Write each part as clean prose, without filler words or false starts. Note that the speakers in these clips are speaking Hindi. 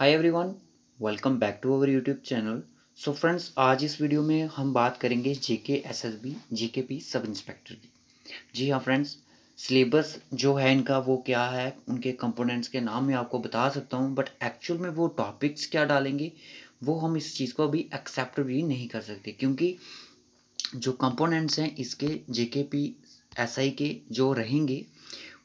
Hi everyone, welcome back to our YouTube channel. So friends, आज इस वीडियो में हम बात करेंगे GK SSB GKP sub inspector की। जी हाँ फ्रेंड्स, सिलेबस जो है इनका वो क्या है, उनके कंपोनेंट्स के नाम मैं आपको बता सकता हूँ, बट एक्चुअल में वो टॉपिक्स क्या डालेंगे वो हम इस चीज़ को अभी एक्सेप्ट भी नहीं कर सकते, क्योंकि जो कंपोनेंट्स हैं इसके जीकेपी एसआई के जो रहेंगे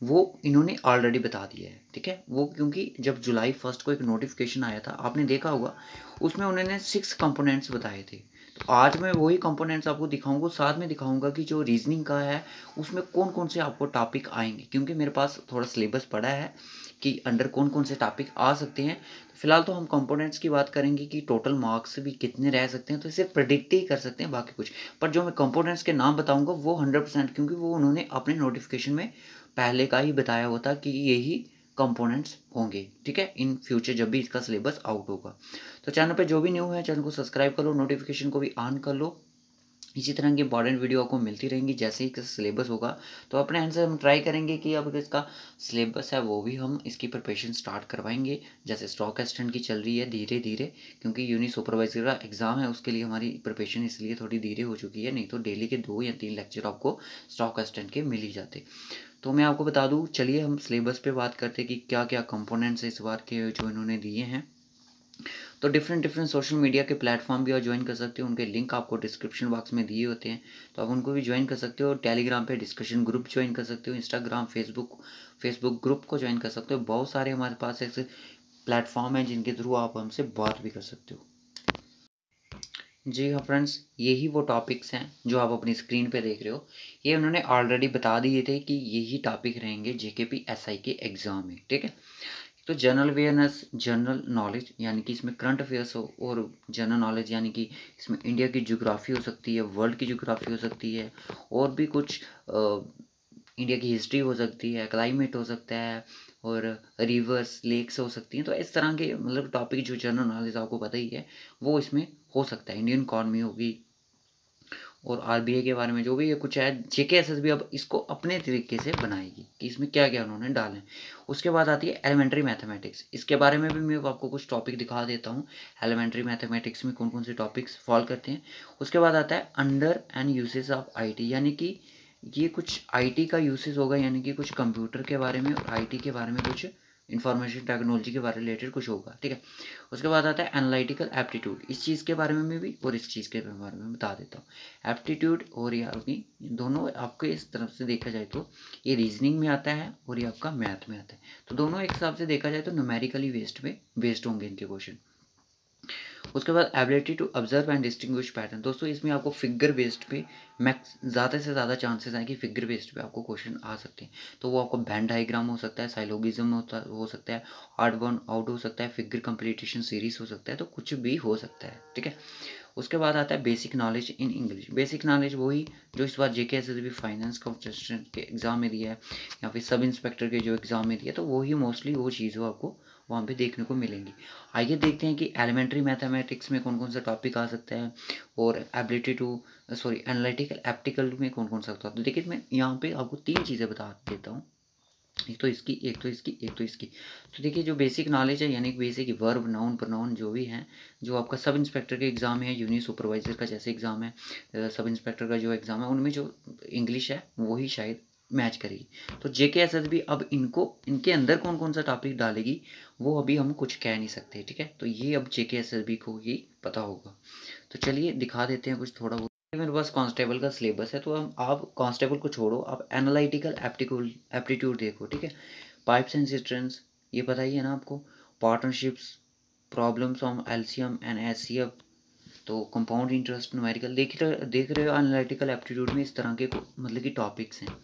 वो इन्होंने ऑलरेडी बता दिया है। ठीक है, वो क्योंकि जब जुलाई 1 को एक नोटिफिकेशन आया था, आपने देखा होगा, उसमें उन्होंने 6 कंपोनेंट्स बताए थे। तो आज मैं वही कंपोनेंट्स आपको दिखाऊंगा, साथ में दिखाऊंगा कि जो रीजनिंग का है उसमें कौन कौन से आपको टॉपिक आएंगे, क्योंकि मेरे पास थोड़ा सिलेबस पड़ा है कि अंडर कौन कौन से टॉपिक आ सकते हैं। तो फिलहाल तो हम कंपोनेंट्स की बात करेंगे कि टोटल मार्क्स भी कितने रह सकते हैं, तो इसे प्रिडिक्ट ही कर सकते हैं बाकी कुछ। पर जो मैं कंपोनेंट्स के नाम बताऊंगा वो 100%, क्योंकि वो उन्होंने अपने नोटिफिकेशन में पहले का ही बताया हुआ था कि यही कंपोनेंट्स होंगे। ठीक है, इन फ्यूचर जब भी इसका सिलेबस आउट होगा। तो चैनल पे जो भी न्यू है चैनल को सब्सक्राइब कर लो, नोटिफिकेशन को भी ऑन कर लो। इसी तरह की इंपॉर्टेंट वीडियो आपको मिलती रहेंगी जैसे ही इसका सिलेबस होगा। तो अपने एंड से हम ट्राई करेंगे कि अब इसका सिलेबस है वो भी हम इसकी प्रिपरेशन स्टार्ट करवाएंगे। जैसे स्टॉक असिस्टेंट की चल रही है धीरे धीरे, क्योंकि यूनि सुपरवाइजर का एग्जाम है, उसके लिए हमारी प्रिपरेशन इसलिए थोड़ी धीरे हो चुकी है, नहीं तो डेली के 2 या 3 लेक्चर आपको स्टॉक असिस्टेंट के मिल ही जाते। तो मैं आपको बता दूं, चलिए हम सिलेबस पे बात करते हैं कि क्या क्या कंपोनेंट्स इस बार के जो इन्होंने दिए हैं। तो डिफरेंट डिफरेंट सोशल मीडिया के प्लेटफॉर्म भी आप ज्वाइन कर सकते हो, उनके लिंक आपको डिस्क्रिप्शन बॉक्स में दिए होते हैं, तो आप उनको भी ज्वाइन कर सकते हो। टेलीग्राम पे डिस्कशन ग्रुप ज्वाइन कर सकते हो, इंस्टाग्राम फेसबुक ग्रुप को ज्वाइन कर सकते हो। बहुत सारे हमारे पास ऐसे प्लेटफॉर्म हैं जिनके थ्रू आप हमसे बात भी कर सकते हो। जी हाँ फ्रेंड्स, यही वो टॉपिक्स हैं जो आप अपनी स्क्रीन पे देख रहे हो। ये उन्होंने ऑलरेडी बता दिए थे कि यही टॉपिक रहेंगे जेकेपी एसआई के एग्ज़ाम में। ठीक है, तो जनरल अवेयरनेस, जनरल नॉलेज यानी कि इसमें करंट अफेयर्स हो, और जनरल नॉलेज यानी कि इसमें इंडिया की ज्योग्राफी हो सकती है, वर्ल्ड की ज्योग्राफी हो सकती है, और भी कुछ इंडिया की हिस्ट्री हो सकती है, क्लाइमेट हो सकता है, और रिवर्स लेक्स हो सकती हैं। तो इस तरह के मतलब टॉपिक जो जनरल नॉलेज आपको पता ही है वो इसमें हो सकता है। इंडियन इकॉनमी होगी, और आरबीआई के बारे में जो भी ये कुछ है, जेके एसएसबी अब इसको अपने तरीके से बनाएगी कि इसमें क्या क्या उन्होंने डाले। उसके बाद आती है एलिमेंट्री मैथमेटिक्स, इसके बारे में भी मैं आपको कुछ टॉपिक दिखा देता हूँ। एलिमेंट्री मैथमेटिक्स में कौन कौन से टॉपिक्स फॉल करते हैं। उसके बाद आता है under and usage of IT, यानी कि ये कुछ आईटी का यूसेज होगा, यानी कि कुछ कंप्यूटर के बारे में और आईटी के बारे में, कुछ इंफॉर्मेशन टेक्नोलॉजी के बारे रिलेटेड कुछ होगा। ठीक है, उसके बाद आता है एनालिटिकल एप्टीट्यूड, इस चीज़ के बारे में भी और इस चीज़ के बारे में बता देता हूँ। एप्टीट्यूड और ये आपकी दोनों आपके इस तरफ से देखा जाए तो ये रीजनिंग में आता है और ये आपका मैथ में आता है, तो दोनों एक हिसाब से देखा जाए तो न्यूमेरिकली बेस्ड होंगे इनके क्वेश्चन। उसके बाद ability to observe and distinguish pattern, दोस्तों इसमें आपको फिगर बेस्ड पे मैक्स ज़्यादा से ज़्यादा चांसेस हैं कि फिगर बेस्ड पे आपको क्वेश्चन आ सकते हैं। तो वो आपको बैंड डायग्राम हो सकता है, साइलोगिज्म हो सकता है, आर्ट वन आउट हो सकता है, फिगर कंप्लीटेशन सीरीज हो सकता है, तो कुछ भी हो सकता है। ठीक है, उसके बाद आता है basic knowledge in English. Basic knowledge वही जो इस बार जेके एसएसबी फाइनेंस कंटेस्टेंट के एग्जाम में दिया है, या फिर सब इंस्पेक्टर के जो एग्जाम में दिया, तो वही मोस्टली वो चीज़ आपको वहाँ पे देखने को मिलेंगी। आइए देखते हैं कि एलिमेंट्री मैथमेटिक्स में कौन कौन सा टॉपिक आ सकता है, और एबिलिटी टू एनालिटिकल एप्टिकल में कौन कौन सा आता है। तो देखिए, मैं यहाँ पे आपको 3 चीज़ें बता देता हूँ, एक तो इसकी, एक तो इसकी, एक तो इसकी। तो देखिए, जो बेसिक नॉलेज है यानी कि बेसिक वर्ब नाउन प्रोनाउन जो भी हैं, जो आपका सब इंस्पेक्टर के एग्ज़ाम है, यूनिट सुपरवाइजर का जैसे एग्ज़ाम है, सब इंस्पेक्टर का जो एग्ज़ाम है, उनमें जो इंग्लिश है वही शायद मैच करेगी। तो जेके एसएसबी अब इनको इनके अंदर कौन कौन सा टॉपिक डालेगी वो अभी हम कुछ कह नहीं सकते। ठीक है, तो ये अब जेके एसएसबी को ही पता होगा। तो चलिए दिखा देते हैं कुछ थोड़ा बहुत। मेरे पास कांस्टेबल का सिलेबस है, तो हम आप कांस्टेबल को छोड़ो, आप एनालिटिकल एप्टीट्यूड देखो। ठीक है, पाइप्स एंड सिस्टर्न्स ये पता ही है ना आपको, partnerships, problems on LCM and HCF, तो कंपाउंड इंटरेस्ट, न्यूमेरिकल देख रहे हो। एनालिटिकल एप्टीट्यूड में इस तरह के मतलब कि टॉपिक्स हैं।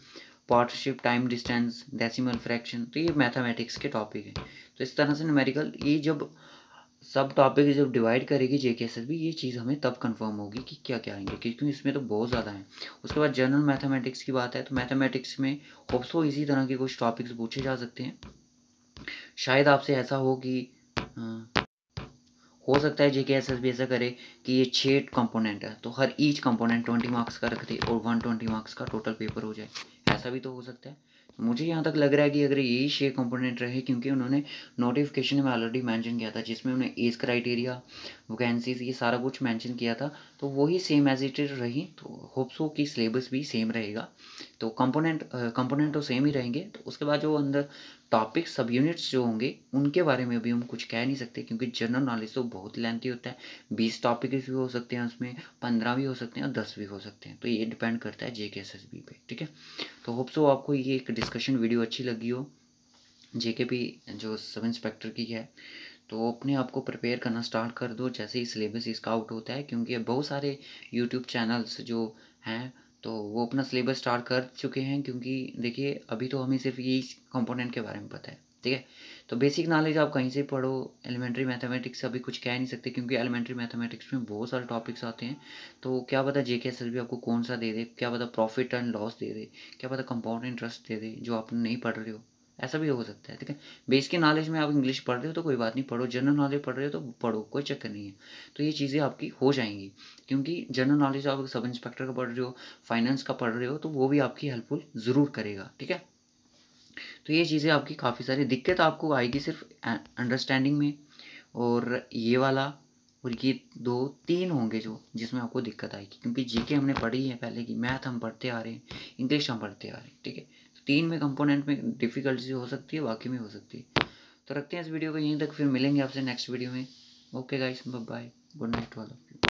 Partnership, time distance, decimal fraction, तो ये मैथमेटिक्स के टॉपिक हैं। तो इस तरह से न्यूमेरिकल ये जब सब टॉपिक जब डिवाइड करेगी जेके एसएसबी, ये चीज़ हमें तब कंफर्म होगी कि क्या क्या आएंगे, क्योंकि इसमें तो बहुत ज़्यादा है। उसके बाद जनरल मैथमेटिक्स की बात है, तो मैथमेटिक्स में होप्सो इसी तरह के कुछ टॉपिक्स पूछे जा सकते हैं। शायद आपसे ऐसा हो कि हो सकता है जेके एसएसबी ऐसा करे कि ये 6 कंपोनेंट है, तो हर ईच कंपोनेंट 20 मार्क्स का रख दे और 120 मार्क्स का टोटल पेपर हो जाए, ऐसा भी तो हो सकता है। मुझे यहाँ तक लग रहा है कि अगर यही 6 कंपोनेंट रहे, क्योंकि उन्होंने नोटिफिकेशन में ऑलरेडी मेंशन किया था जिसमें उन्हें एज क्राइटेरिया, वैकेंसीज, ये सारा कुछ मेंशन किया था, तो वही सेम एज इट इज रही, तो होप सो कि सिलेबस भी सेम रहेगा। तो कंपोनेंट तो सेम ही रहेंगे। तो उसके बाद जो अंदर टॉपिक सब यूनिट्स जो होंगे उनके बारे में अभी हम कुछ कह नहीं सकते, क्योंकि जनरल नॉलेज तो बहुत लेंथी होता है। 20 टॉपिक भी हो सकते हैं उसमें, 15 भी हो सकते हैं और 10 भी हो सकते हैं। तो ये डिपेंड करता है जेके एसएसबी पे, ठीक है। तो होप सो आपको ये एक डिस्कशन वीडियो अच्छी लगी हो जेकेपी जो सब इंस्पेक्टर की है। तो अपने आप को प्रिपेयर करना स्टार्ट कर दो जैसे ही सिलेबस इसका आउट होता है, क्योंकि बहुत सारे यूट्यूब चैनल्स जो हैं तो वो अपना सिलेबस स्टार्ट कर चुके हैं। क्योंकि देखिए अभी तो हमें सिर्फ यही कंपोनेंट के बारे में पता है, ठीक है। तो बेसिक नॉलेज आप कहीं से पढ़ो, एलिमेंट्री मैथमेटिक्स अभी कुछ कह नहीं सकते, क्योंकि एलिमेंट्री मैथमेटिक्स में बहुत सारे टॉपिक्स आते हैं। तो क्या पता जेके एसएसबी आपको कौन सा दे दे, क्या पता प्रॉफिट एंड लॉस दे दे, क्या पता कंपाउंड इंटरेस्ट दे दे जो आप नहीं पढ़ रहे हो, ऐसा भी हो सकता है, ठीक है। बेसिक नॉलेज में आप इंग्लिश पढ़ रहे हो तो कोई बात नहीं, पढ़ो। जनरल नॉलेज पढ़ रहे हो तो पढ़ो, कोई चक्कर नहीं है। तो ये चीज़ें आपकी हो जाएंगी, क्योंकि जनरल नॉलेज आप सब इंस्पेक्टर का पढ़ रहे हो, फाइनेंस का पढ़ रहे हो, तो वो भी आपकी हेल्पफुल ज़रूर करेगा, ठीक है। तो ये चीज़ें आपकी काफ़ी सारी दिक्कत आपको आएगी सिर्फ अंडरस्टैंडिंग में, और ये वाला और ये 2-3 होंगे जो जिसमें आपको दिक्कत आएगी, क्योंकि जीके हमने पढ़ी है पहले की, मैथ हम पढ़ते आ रहे हैं, इंग्लिश हम पढ़ते आ रहे हैं, ठीक है। तो 3 में कंपोनेंट में डिफ़िकल्टी हो सकती है, बाकी में हो सकती है। तो रखते हैं इस वीडियो को यहीं तक, फिर मिलेंगे आपसे नेक्स्ट वीडियो में। Okay guys, bye bye, good night to all of you.